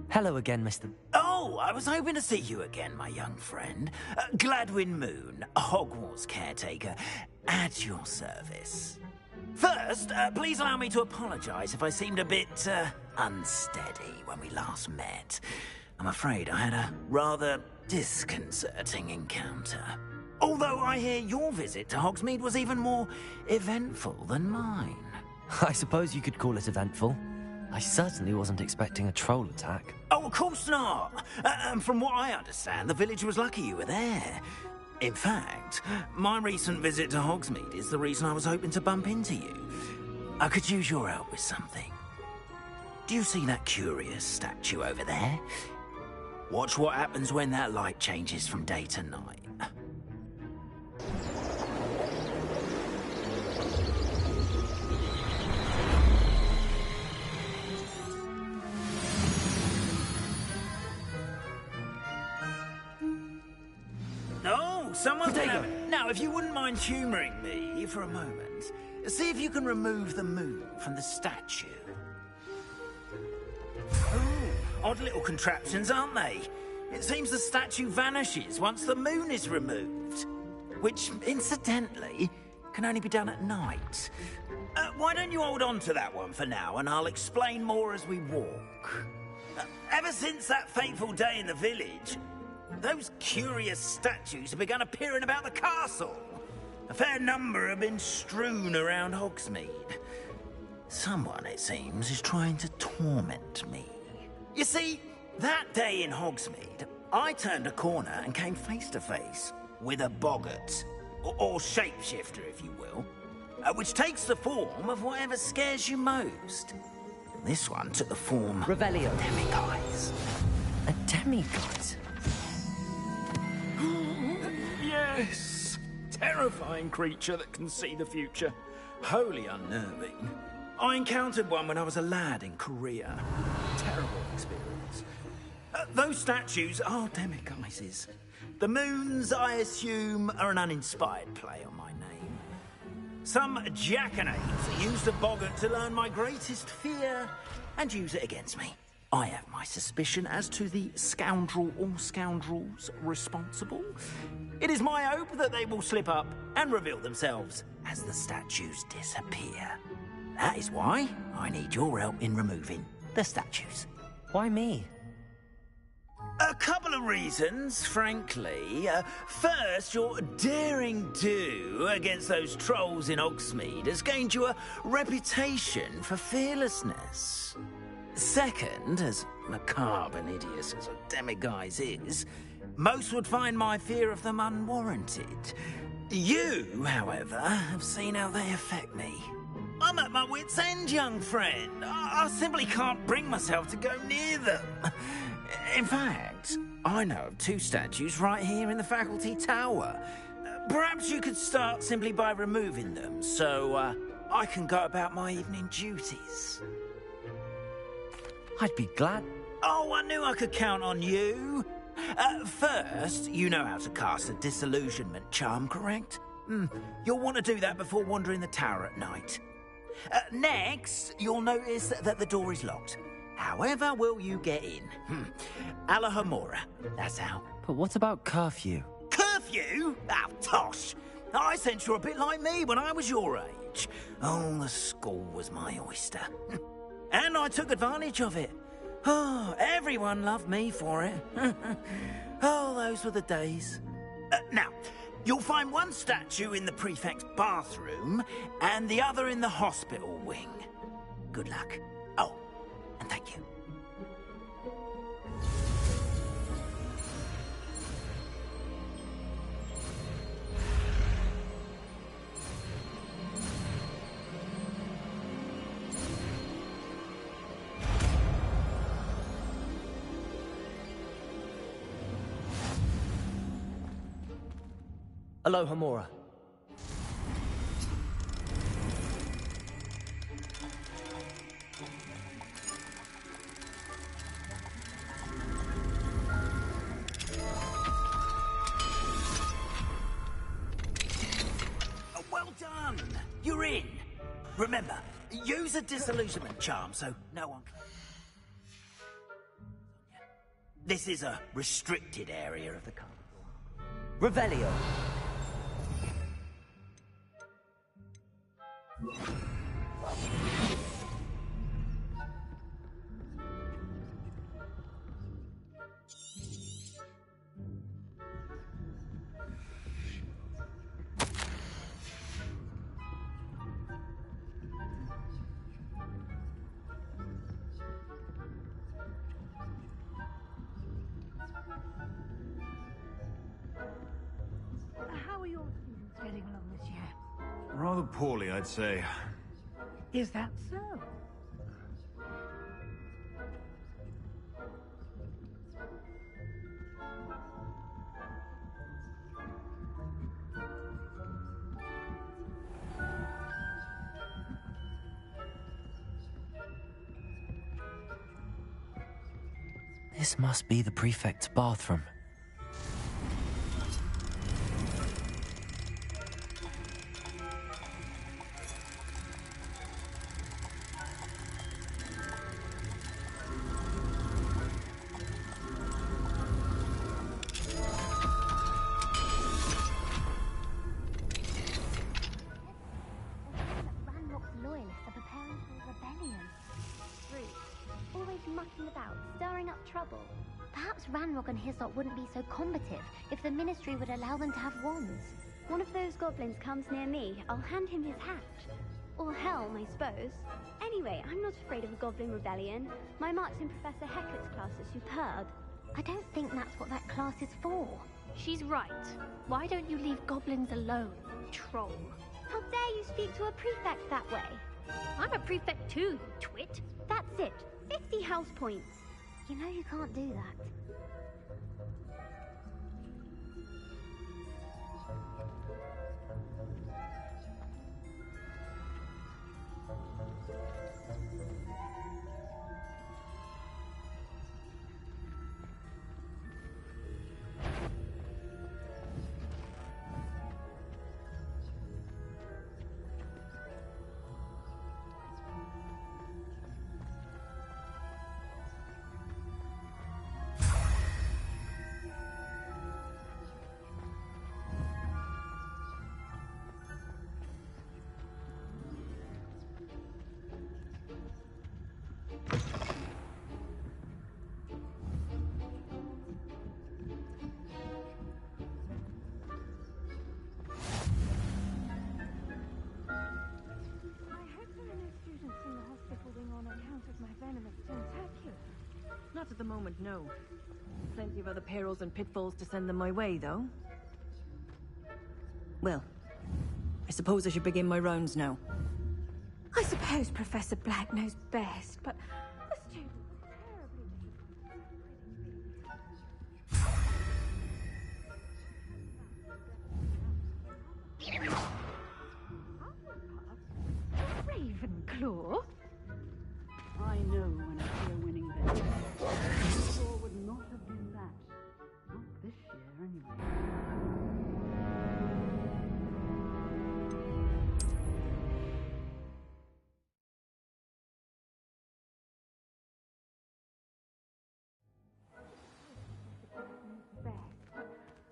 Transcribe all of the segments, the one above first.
Hello again, Mr. Oh, I was hoping to see you again, my young friend. Gladwin Moon, Hogwarts caretaker, at your service. First, please allow me to apologize if I seemed a bit, unsteady when we last met. I'm afraid I had a rather disconcerting encounter. Although I hear your visit to Hogsmeade was even more eventful than mine. I suppose you could call it eventful. I certainly wasn't expecting a troll attack. Oh, of course not. And from what I understand, the village was lucky you were there. In fact, my recent visit to Hogsmeade is the reason I was hoping to bump into you. I could use your help with something. Do you see that curious statue over there? Watch what happens when that light changes from day to night. Someone's Now, if you wouldn't mind humouring me for a moment, see if you can remove the moon from the statue. Ooh, odd little contraptions, aren't they? It seems the statue vanishes once the moon is removed. Which, incidentally, can only be done at night. Why don't you hold on to that one for now, and I'll explain more as we walk. Ever since that fateful day in the village, those curious statues have begun appearing about the castle. A fair number have been strewn around Hogsmeade. Someone, it seems, is trying to torment me. You see, that day in Hogsmeade, I turned a corner and came face to face with a boggart, or shapeshifter, if you will, which takes the form of whatever scares you most. This one took the form Revelio. Demiguise. A demiguise? Yes! Terrifying creature that can see the future. Wholly unnerving. I encountered one when I was a lad in Korea. Terrible experience. Those statues are demiguises. The moons, I assume, are an uninspired play on my name. Some jackanapes used a boggart to learn my greatest fear and use it against me. I have my suspicion as to the scoundrel or scoundrels responsible. It is my hope that they will slip up and reveal themselves as the statues disappear. That is why I need your help in removing the statues. Why me? A couple of reasons, frankly. First, your daring do against those trolls in Hogsmeade has gained you a reputation for fearlessness. Second, as macabre and hideous as a demiguise is, most would find my fear of them unwarranted. You, however, have seen how they affect me. I'm at my wit's end, young friend. I simply can't bring myself to go near them. In fact, I know of two statues right here in the faculty tower. Perhaps you could start simply by removing them, so I can go about my evening duties. I'd be glad. Oh, I knew I could count on you. First, you know how to cast a disillusionment charm, correct? You'll want to do that before wandering the tower at night. Next, you'll notice that the door is locked. However will you get in? Alahomora, that's how. But what about curfew? Curfew? Oh, tosh. I sense you're a bit like me when I was your age. Oh, the school was my oyster. And I took advantage of it. Oh, everyone loved me for it. Oh, those were the days. Now, you'll find one statue in the prefect's bathroom and the other in the hospital wing. Good luck. Oh, and thank you. Alohomora. Oh, well done. You're in. Remember, use a disillusionment charm so no one can... This is a restricted area of the castle. Revelio. How are your students getting along this year? Rather poorly, I'd say. Is that so? This must be the prefect's bathroom. Ranrock's loyalists are preparing for a rebellion. Rude. Always mucking about, stirring up trouble. Perhaps Ranrock and his lot wouldn't be so combative if the Ministry would allow them to have wands. One of those goblins comes near me, I'll hand him his hat. Or helm, I suppose. Anyway, I'm not afraid of a goblin rebellion. My marks in Professor Hecat's class are superb. I don't think that's what that class is for. She's right. Why don't you leave goblins alone, troll? How dare you speak to a prefect that way? I'm a prefect too, you twit. That's it. 50 house points. You know you can't do that. Not at the moment, no. Plenty of other perils and pitfalls to send them my way, though. Well, I suppose I should begin my rounds now. I suppose Professor Black knows best, but the students are terribly Ravenclaw? I know when I see a winning bet. The score would not have been that. Not this year, anyway.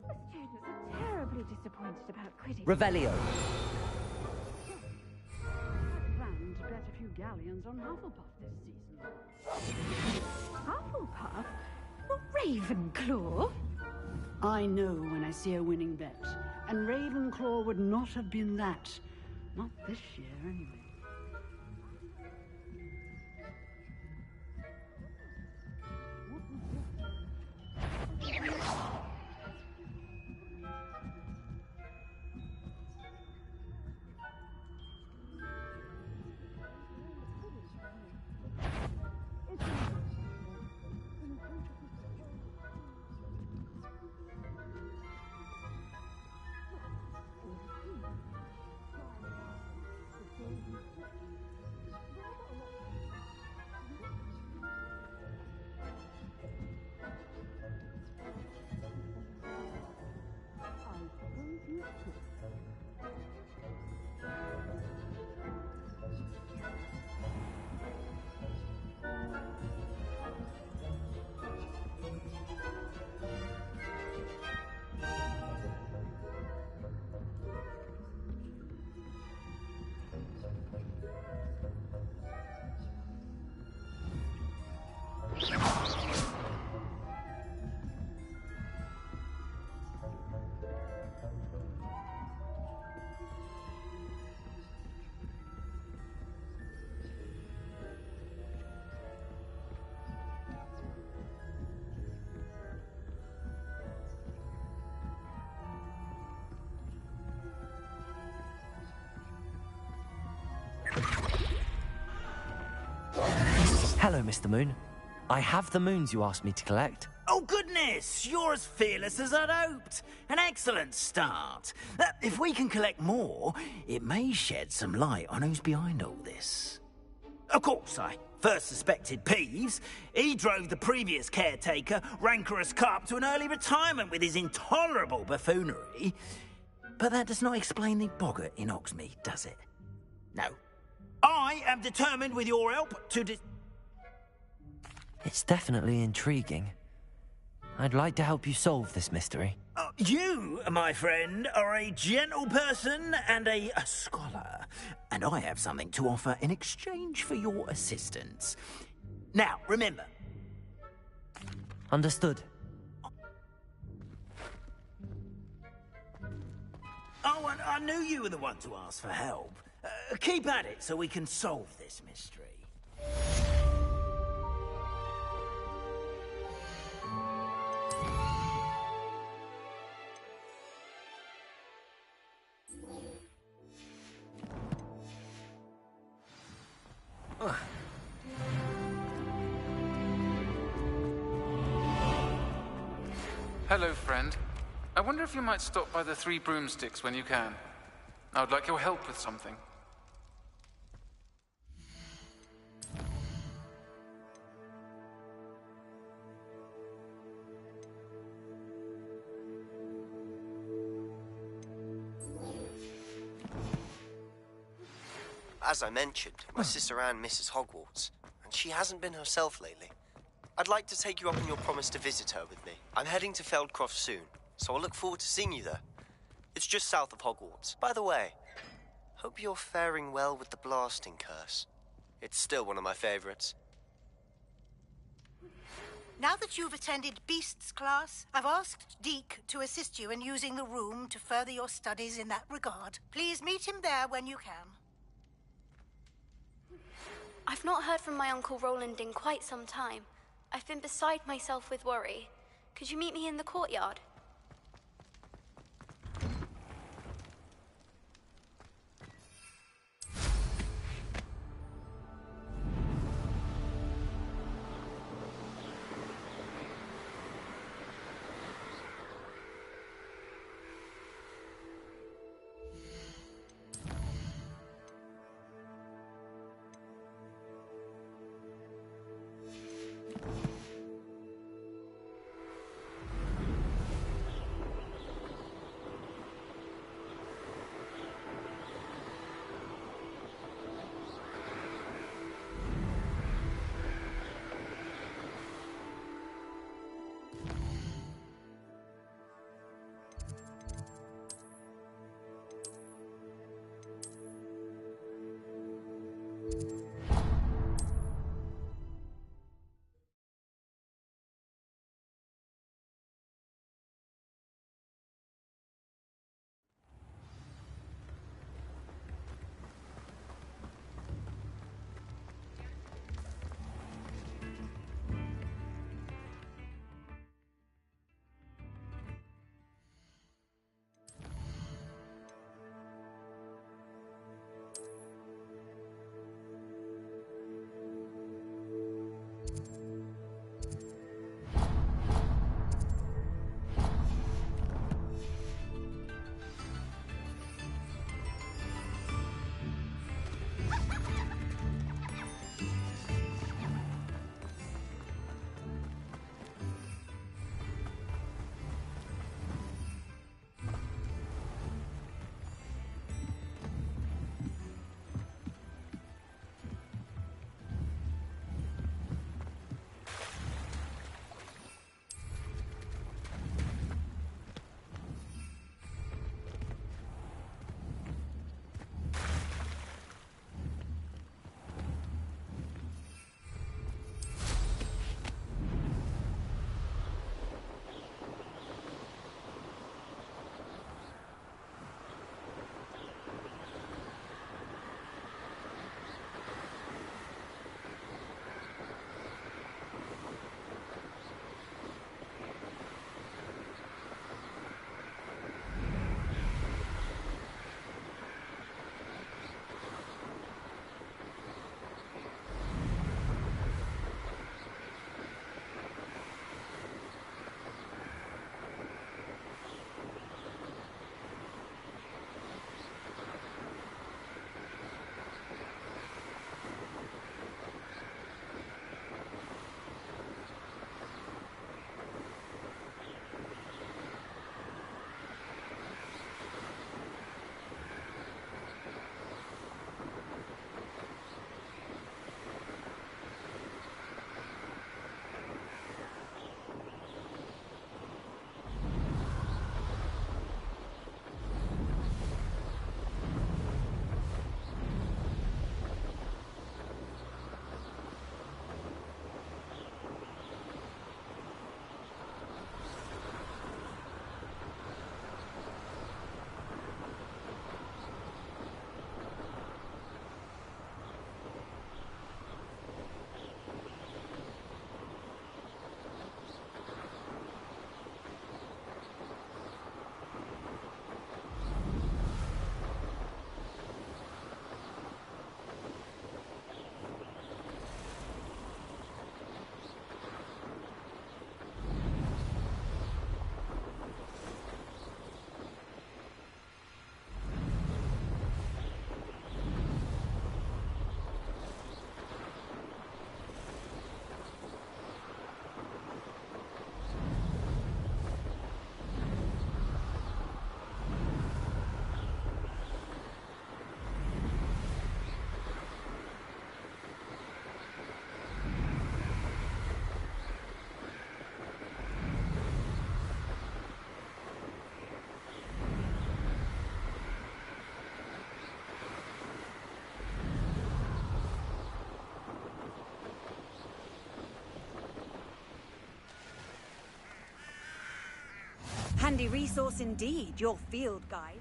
The students are terribly disappointed about Quidditch. Revelio. Planned to bet a few galleons on Hufflepuff this season. Hufflepuff? Not Ravenclaw? I know when I see a winning bet, and Ravenclaw would not have been that. Not this year, anyway. Hello, Mr. Moon. I have the moons you asked me to collect. Oh, goodness! You're as fearless as I'd hoped. An excellent start. If we can collect more, it may shed some light on who's behind all this. Of course, I first suspected Peeves. He drove the previous caretaker, Rancorous Carp, to an early retirement with his intolerable buffoonery. But that does not explain the boggart in Oxmead, does it? No. I am determined, with your help, to It's definitely intriguing. I'd like to help you solve this mystery. You, my friend, are a gentle person and a scholar, and I have something to offer in exchange for your assistance. Now, remember. Understood. Oh, and I knew you were the one to ask for help. Keep at it so we can solve this mystery. Hello, friend. I wonder if you might stop by the Three Broomsticks when you can. I would like your help with something. As I mentioned, my sister Anne misses Hogwarts, and she hasn't been herself lately. I'd like to take you up on your promise to visit her with me. I'm heading to Feldcroft soon, so I'll look forward to seeing you there. It's just south of Hogwarts. By the way, hope you're faring well with the blasting curse. It's still one of my favorites. Now that you've attended Beasts class, I've asked Deke to assist you in using the room to further your studies in that regard. Please meet him there when you can. I've not heard from my Uncle Roland in quite some time. I've been beside myself with worry. Could you meet me in the courtyard? Handy resource indeed, your field guide.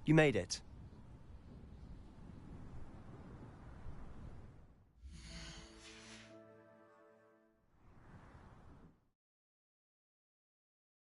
You made it.